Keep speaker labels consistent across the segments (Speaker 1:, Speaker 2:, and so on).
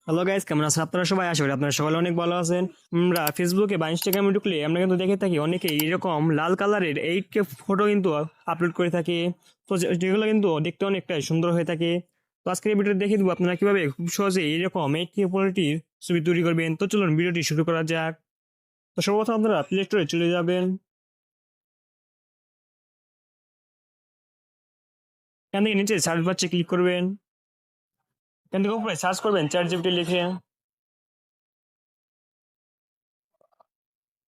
Speaker 1: Hello guys, কেমন আছেন আপনারা সবাই? আশা করি আপনারা সবাই অনেক ভালো আছেন। আমরা ফেসবুকে বা ইনস্টাগ্রামে ঢুকলে আমরা কিন্তু দেখে থাকি অনেকে এরকম লাল কালারের 8K ফটো কিন্তু আপলোড করে থাকে। তো যেগুলো কিন্তু দেখতে অনেকটাই সুন্দর হয়ে থাকে। তো আজকের এই ভিডিওতে দেখিয়ে দেবো আপনারা কিভাবে খুব সহজে এরকম 8K কোয়ালিটির ছবি তৈরি করবেন। তো চলুন ভিডিওটি শুরু করা যাক। তো সর্বপ্রথম আপনারা প্লে স্টোরে চলে যাবেন। এখান থেকে নিচে সার্চ বাক্সে ক্লিক করবেন। এখান থেকে উপরে সার্চ করবেন চ্যাট জিপিটি লিখে।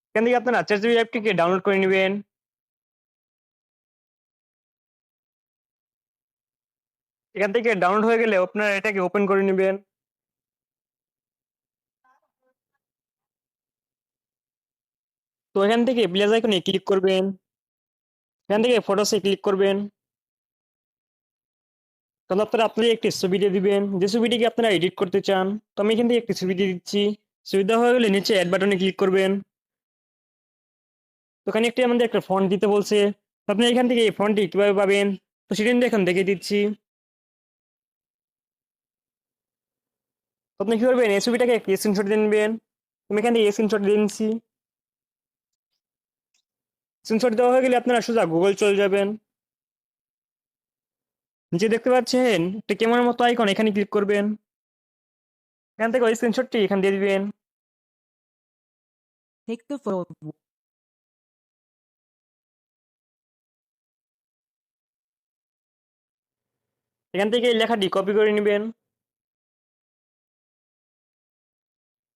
Speaker 1: এখান থেকে আপনারা চ্যাট জিপিটি অ্যাপটিকে ডাউনলোড করে নেবেন। এখান থেকে ডাউনলোড হয়ে গেলে আপনারা এটাকে ওপেন করে নেবেন। তো এখান থেকে প্লেস আইকনে ক্লিক করবেন। এখান থেকে ফটোসে ক্লিক করবেন। তাহলে আপনারা আপনি একটি ছবি দিয়ে দিবেন যে ছবিটিকে আপনারা এডিট করতে চান। তো আমি এখান থেকে একটি ছবি দিয়ে দিচ্ছি। ছবি দেওয়া হয়ে গেলে নিচে অ্যাড বাটনে ক্লিক করবেন। তো এখানে একটি আমাদের একটা ফন্ট দিতে বলছে। তো আপনি এখান থেকে এই ফন্টটি কিভাবে পাবেন তো সেটা কিন্তু এখন দেখে দিচ্ছি। তো আপনি কি করবেন, এই ছবিটাকে একটি স্ক্রিনশট দিয়ে নেবেন। আমি এখান থেকে স্ক্রিনশট দিয়ে নিচ্ছি। স্ক্রিনশট দেওয়া হয়ে গেলে আপনারা সোজা গুগল চলে যাবেন। নিচে দেখতে পাচ্ছেন একটা ক্যামেরার মতো আইকন, এখানে ক্লিক করবেন। এখান থেকে ওই স্ক্রিনশটটি এখানে দিয়ে দিবেন।
Speaker 2: Take the photo.
Speaker 1: এখান থেকে এই লেখাটি কপি করে নেবেন।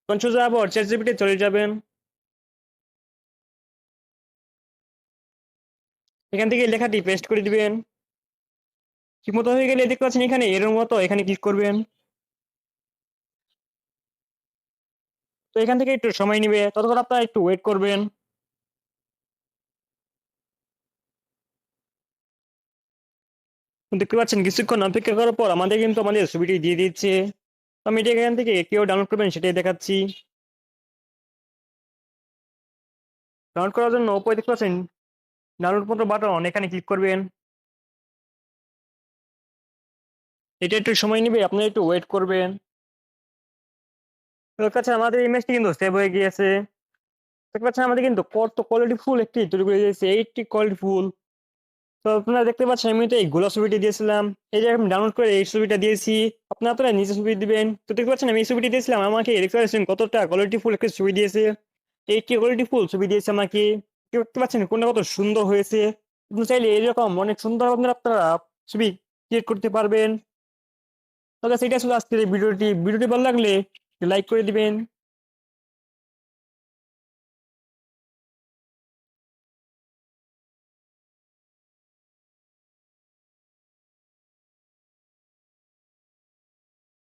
Speaker 1: তখন সোজা আবার চ্যাটজিপিটি চলে যাবেন। এখান থেকে এই লেখাটি পেস্ট করে দিবেন। ঠিকমতো হয়ে গেলে দেখতে পাচ্ছেন এখানে এর মতো, এখানে ক্লিক করবেন। তো এখান থেকে একটু সময় নিবে, ততক্ষণ আপনারা একটু ওয়েট করবেন। দেখতে পাচ্ছেন কিছুক্ষণ অপেক্ষা করার পর আমাদের কিন্তু আমাদের ছবিটি দিয়ে দিচ্ছে। তো আমি এটা এখান থেকে কেউ ডাউনলোড করবেন সেটাই দেখাচ্ছি। ডাউনলোড করার জন্য উপরে দেখতে পাচ্ছেন ডাউনলোড মতো বাটন, এখানে ক্লিক করবেন। এটা একটু সময় নিবে, আপনারা একটু ওয়েট করবেন। তো কাছে আমাদের ইমেজটি কিন্তু সেভ হয়ে গিয়েছে। দেখতে পাচ্ছেন আমাদের কিন্তু কত কোয়ালিটি ফুল একটি তৈরি করে দিয়েছে, এইটি কোয়ালিটি ফুল। তো আপনারা দেখতে পাচ্ছেন আমি তো এই গোলা ছবিটি দিয়েছিলাম। এই যে আমি ডাউনলোড করে এই ছবিটা দিয়েছি। আপনারা নিজে ছবি দিবেন। তো দেখতে পাচ্ছেন আমি এই ছবিটি দিয়েছিলাম, আমাকে দেখতে পাচ্ছেন কতটা কোয়ালিটি ফুল একটা ছবি দিয়েছে। এইটি কোয়ালিটি ফুল ছবি দিয়েছে আমাকে। দেখতে পাচ্ছেন কোনটা কত সুন্দর হয়েছে। আপনি চাইলে এরকম অনেক সুন্দর আপনারা ছবি ক্রিয়েট করতে পারবেন। তো সেটা ছিল আজকের এই ভিডিওটি। ভিডিওটি ভালো লাগলে লাইক করে দিবেন।